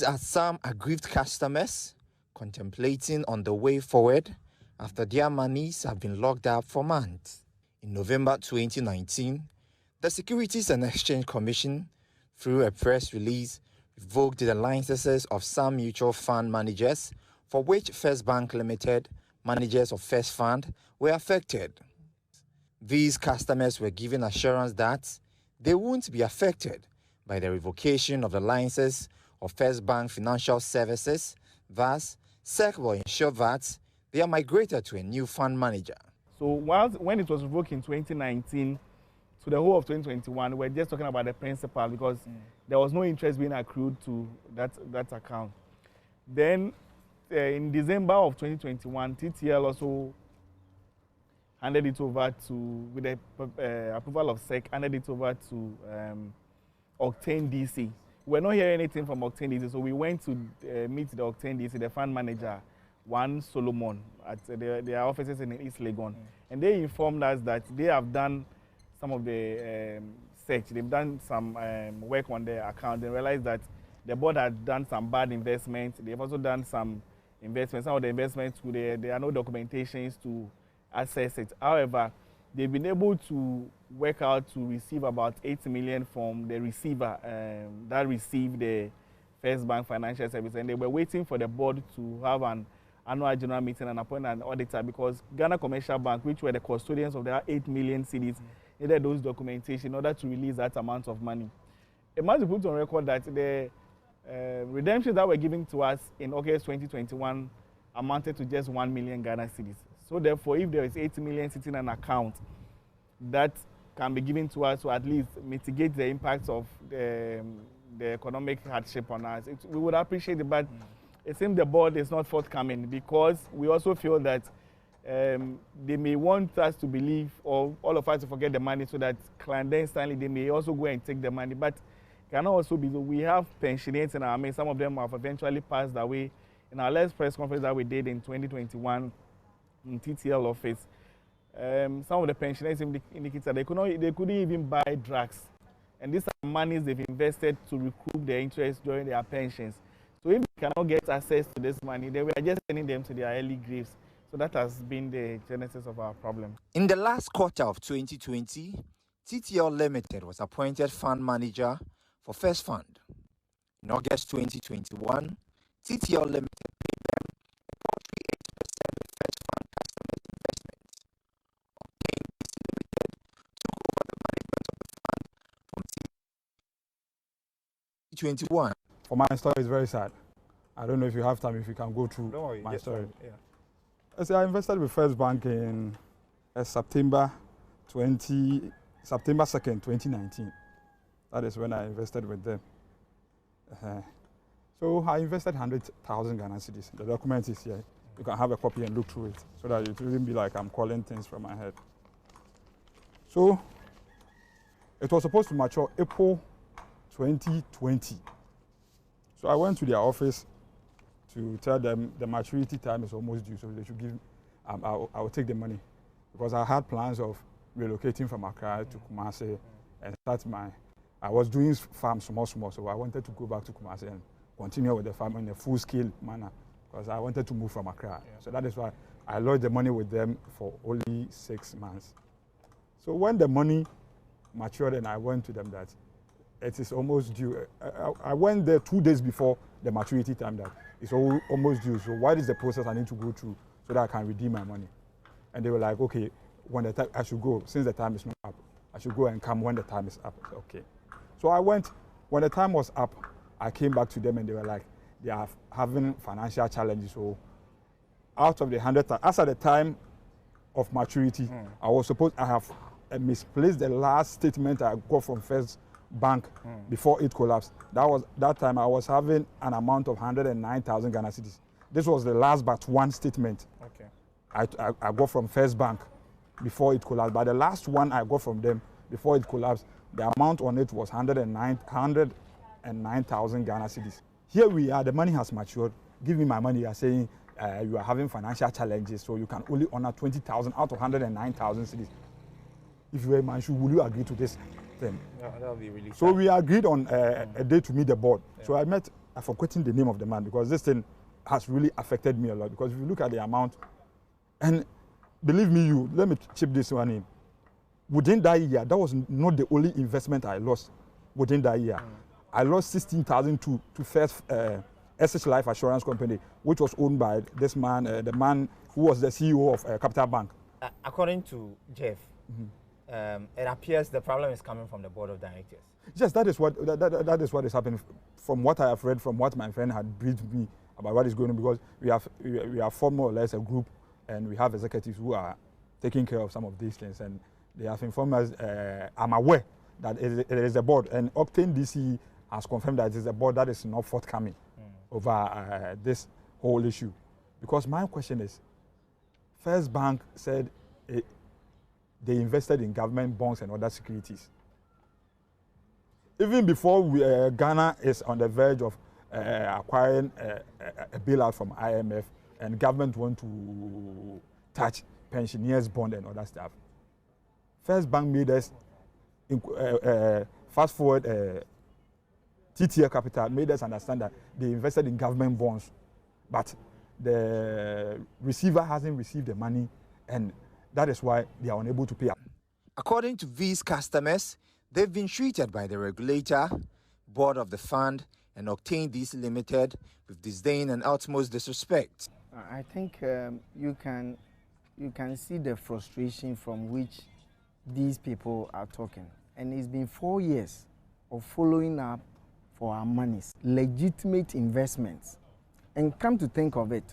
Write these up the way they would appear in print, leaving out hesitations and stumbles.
These are some aggrieved customers contemplating on the way forward after their monies have been locked up for months. In November 2019, the Securities and Exchange Commission, through a press release, revoked the licenses of some mutual fund managers for which First Bank Limited, managers of First Fund, were affected. These customers were given assurance that they won't be affected by the revocation of the licenses of First Bank Financial Services. Thus, SEC will ensure that they are migrated to a new fund manager. So when it was revoked in 2019, to the whole of 2021, we're just talking about the principal because there was no interest being accrued to that account. Then in December of 2021, TTL also handed it over to, with the approval of SEC, handed it over to Octane DC. We're not hearing anything from Octane DC, so we went to meet the Octane DC, the fund manager, Juan Solomon, at their offices in East Legon. And they informed us that they have done some of the search. They've done some work on their account. They realized that the board had done some bad investments. They've also done some investments. Some of the investments, there are no documentations to assess it. However, they've been able to work out to receive about 8 million from the receiver that received the First Bank Financial Service. And they were waiting for the board to have an annual general meeting and appoint an auditor because Ghana Commercial Bank, which were the custodians of the 8 million cedis, needed those documentation in order to release that amount of money. It must be put on record that the redemptions that were given to us in August 2021 amounted to just 1 million Ghana cedis. So therefore, if there is 8 million sitting in an account that can be given to us to at least mitigate the impacts of the economic hardship on us, we would appreciate it. But it seems the board is not forthcoming because we also feel that they may want us to believe, or all of us to forget the money so that clandestinely they may also go and take the money. But it can also be that we have pensioners in our midst. Some of them have eventually passed away. In our last press conference that we did in 2021 in TTL office, some of the pensioners indicated that they couldn't even buy drugs. And these are monies they've invested to recoup their interest during their pensions. So if they cannot get access to this money, then we are just sending them to their early graves. So that has been the genesis of our problem. In the last quarter of 2020, TTL Limited was appointed fund manager for First Fund. In August 2021, TTL Limited paid them a paltry 8% of First Fund customers' investment. Octane DC Limited took over the management of the fund from 2021. For my story, it's very sad. I don't know if you have time, if you can go through my story. I invested with First Bank in September 2nd, 2019. That is when I invested with them. So I invested 100,000 Ghana cedis. The document is here. You can have a copy and look through it so that it wouldn't be like I'm calling things from my head. So it was supposed to mature April 2020. So I went to their office to tell them the maturity time is almost due, so they should give, I will take the money. Because I had plans of relocating from Accra to Kumasi and start I was doing farm small, so I wanted to go back to Kumasi and continue with the farm in a full-scale manner because I wanted to move from Accra. So that is why I lodged the money with them for only 6 months. So when the money matured and I went to them that it is almost due, I went there 2 days before the maturity time that it's almost due. So what is the process I need to go through so that I can redeem my money? And they were like, okay, when the time I should go, since the time is not up, I should go and come when the time is up. Okay. So I went, when the time was up, I came back to them and they were like, they are having financial challenges. So out of the 100,000, as at the time of maturity, I have misplaced the last statement I got from First Bank before it collapsed. That time I was having an amount of 109,000 Ghana cedis. This was the last but one statement I got from First Bank before it collapsed. But the last one I got from them before it collapsed, the amount on it was 109,000 Ghana cedis. Here we are, the money has matured. Give me my money. You are saying you are having financial challenges, so you can only honor 20,000 out of 109,000 cedis. If you were Manchu, will you agree to this thing? Yeah, that would be really So we agreed on a day to meet the board. So I met I've forgotten the name of the man, because this thing has really affected me a lot. Because if you look at the amount, and believe me, let me chip this one in. Within that year, that was not the only investment I lost within that year. I lost 16,000 to First SS Life Assurance Company, which was owned by this man, the man who was the CEO of Capital Bank. According to Jeff, it appears the problem is coming from the board of directors. Yes, that is what is happening. From what I have read, from what my friend had briefed me about what is going on, because we have formed more or less a group, and we have executives who are taking care of some of these things, and they have informed us. I'm aware that it is a board, and Octane DC has confirmed that it is a board that is not forthcoming over this whole issue. Because my question is, First Bank said they invested in government bonds and other securities. Even before Ghana is on the verge of acquiring a bailout from IMF, and government want to touch pensioners' bond and other stuff, First Bank made us, fast forward, TTL Capital made us understand that they invested in government bonds, but the receiver hasn't received the money, and that is why they are unable to pay up. According to these customers, they've been treated by the regulator, board of the fund, and Octane DC Limited with disdain and utmost disrespect. I think you can see the frustration from which these people are talking. And it's been 4 years of following up for our monies, legitimate investments. And come to think of it,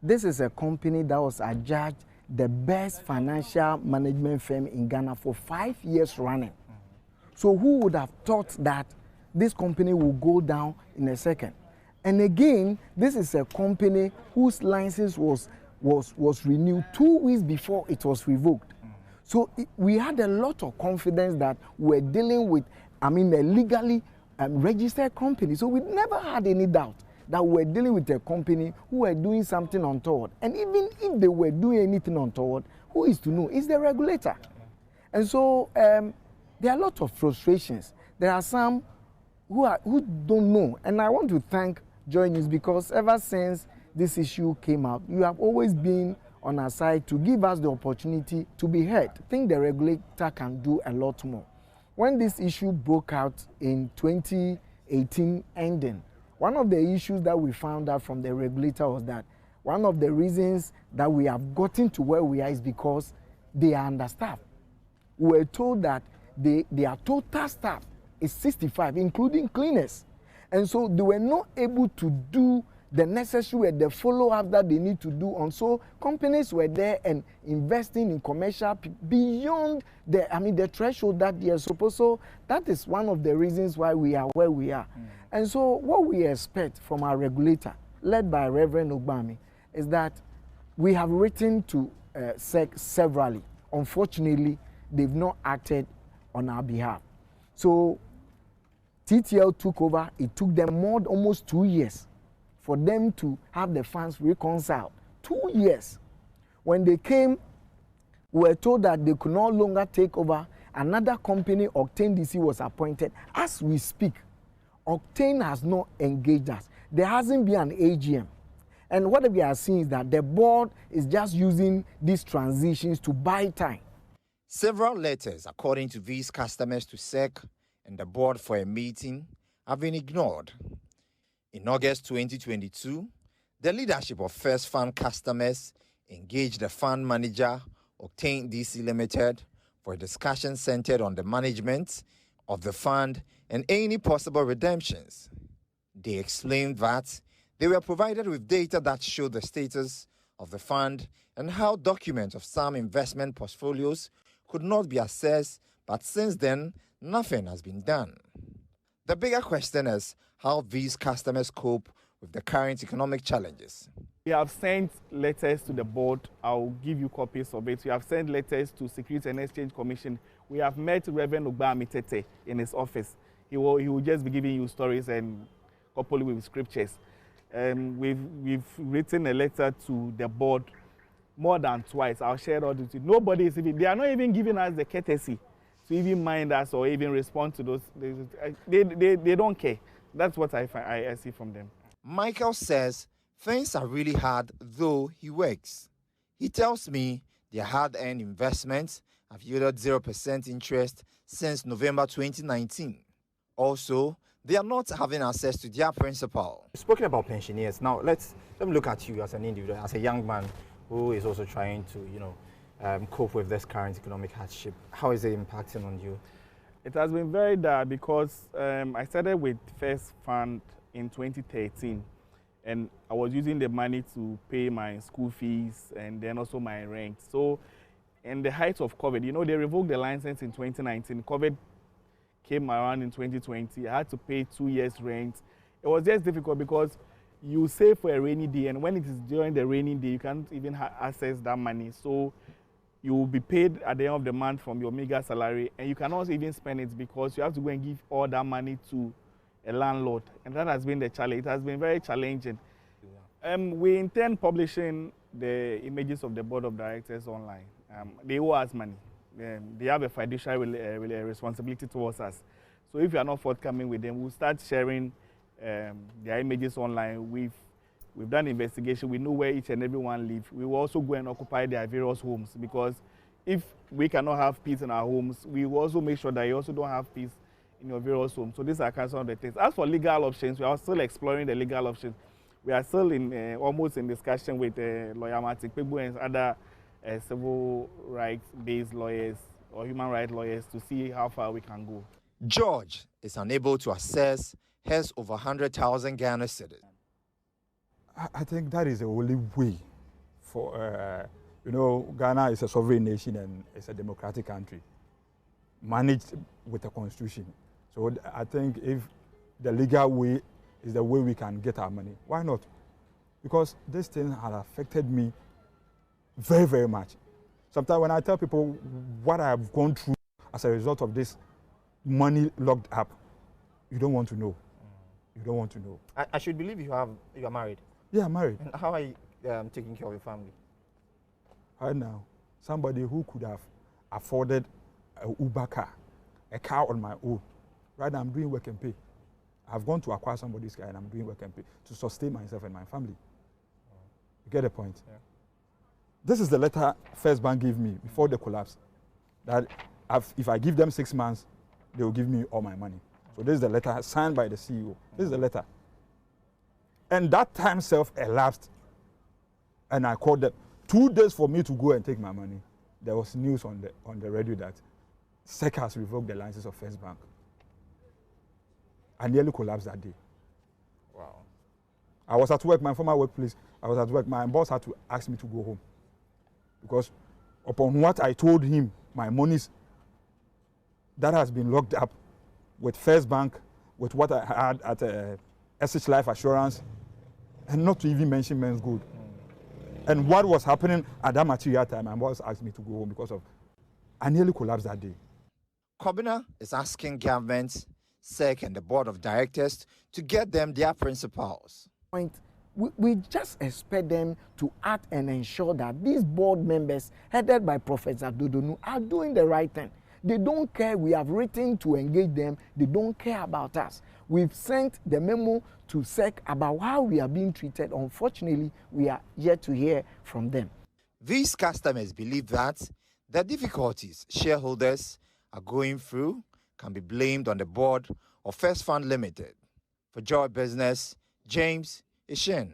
this is a company that was adjudged the best financial management firm in Ghana for 5 years running. So who would have thought that this company will go down in a second? And again, this is a company whose license was renewed 2 weeks before it was revoked. So we had a lot of confidence that we're dealing with, a legally registered company. So we never had any doubt that we're dealing with a company who were doing something untoward. And even if they were doing anything untoward, who is to know? It's the regulator. And so there are a lot of frustrations. There are some who don't know. And I want to thank Joy News, because ever since this issue came out, you have always been on our side to give us the opportunity to be heard. I think the regulator can do a lot more. When this issue broke out in 2018 ending, one of the issues that we found out from the regulator was that one of the reasons that we have gotten to where we are is because they are understaffed. We were told that their total staff is 65, including cleaners. And so they were not able to do the necessary, the follow-up that they need to do. And so companies were there and investing in commercial beyond the threshold that they are supposed. So that is one of the reasons why we are where we are. And so what we expect from our regulator, led by Reverend Ogbami, is that we have written to SEC severally. Unfortunately, they've not acted on our behalf. So TTL took over. It took them almost 2 years for them to have the funds reconciled. 2 years. When they came, we were told that they could no longer take over. Another company, Octane DC, was appointed. As we speak, Octane has not engaged us. There hasn't been an AGM. And what we are seeing is that the board is just using these transitions to buy time. Several letters, according to these customers, to SEC and the board for a meeting have been ignored. In August 2022, the leadership of First Fund customers engaged the fund manager, Octane DC Limited, for a discussion centered on the management of the fund and any possible redemptions. They explained that they were provided with data that showed the status of the fund and how documents of some investment portfolios could not be accessed, but since then, nothing has been done. The bigger question is how these customers cope with the current economic challenges. We have sent letters to the board. I'll give you copies of it. We have sent letters to Securities and Exchange Commission. We have met Reverend Ogbami Tete in his office. He will just be giving you stories and coupled with scriptures. We've written a letter to the board more than twice. I'll share all this. Nobody is even, they are not even giving us the courtesy to even mind us or even respond to those. They don't care. That's what I see from them. Michael says things are really hard, though he works. He tells me their hard-earned investments have yielded 0% interest since November 2019. Also, they are not having access to their principal. Spoken about pensioners. Now let me look at you as an individual, as a young man who is also trying to, cope with this current economic hardship. How is it impacting on you? It has been very bad because I started with First Fund in 2013, and I was using the money to pay my school fees and then also my rent. So, in the height of COVID, they revoked the license in 2019. COVID came around in 2020. I had to pay 2 years rent. It was just difficult because you save for a rainy day, and when it is during the rainy day, you can't even access that money. So you will be paid at the end of the month from your meager salary, and you cannot even spend it because you have to go and give all that money to a landlord, and that has been the challenge. It has been very challenging. We intend publishing the images of the board of directors online. They owe us money. They have a fiduciary responsibility towards us. So if you are not forthcoming with them, we'll start sharing their images online. We've done investigation. We know where each and every one lives. We will also go and occupy their various homes, because if we cannot have peace in our homes, we will also make sure that you also don't have peace in your various homes. So these are some of the things. As for legal options, we are still exploring the legal options. We are still in almost in discussion with lawyer Martin Pegbu and other civil rights-based lawyers or human rights lawyers to see how far we can go. George is unable to access his over 100,000 Ghana cedis. I think that is the only way for, Ghana is a sovereign nation and it's a democratic country, managed with a constitution. So I think if the legal way is the way we can get our money, why not? Because this thing has affected me very, very much. Sometimes when I tell people what I have gone through as a result of this money locked up, you don't want to know. You don't want to know. I should believe you are married. Yeah, I'm married. And how are you taking care of your family? Right now, somebody who could have afforded an Uber car, a car on my own, right now I'm doing work and pay. I've gone to acquire somebody's car and I'm doing work and pay to sustain myself and my family. You get the point? Yeah. This is the letter First Bank gave me before the collapse, that if I give them 6 months, they will give me all my money. So this is the letter signed by the CEO. This is the letter. And that time elapsed, and I called them. 2 days for me to go and take my money. There was news on the radio that SEC has revoked the license of First Bank. I nearly collapsed that day. Wow. I was at work, my former workplace. I was at work. My boss had to ask me to go home, because upon what I told him, my monies that has been locked up with First Bank, with what I had at SH Life Assurance, and not to even mention Men's Good. And what was happening at that material time, my boss asked me to go home because of, I nearly collapsed that day. Kobina is asking government, SEC and the board of directors to get them their principals. We just expect them to act and ensure that these board members, headed by Professor Dodonu, are doing the right thing. They don't care. We have written to engage them. They don't care about us. We've sent the memo to SEC about how we are being treated. Unfortunately, we are yet to hear from them. These customers believe that the difficulties shareholders are going through can be blamed on the board of First Fund Limited. For Joy Business, James Ishin.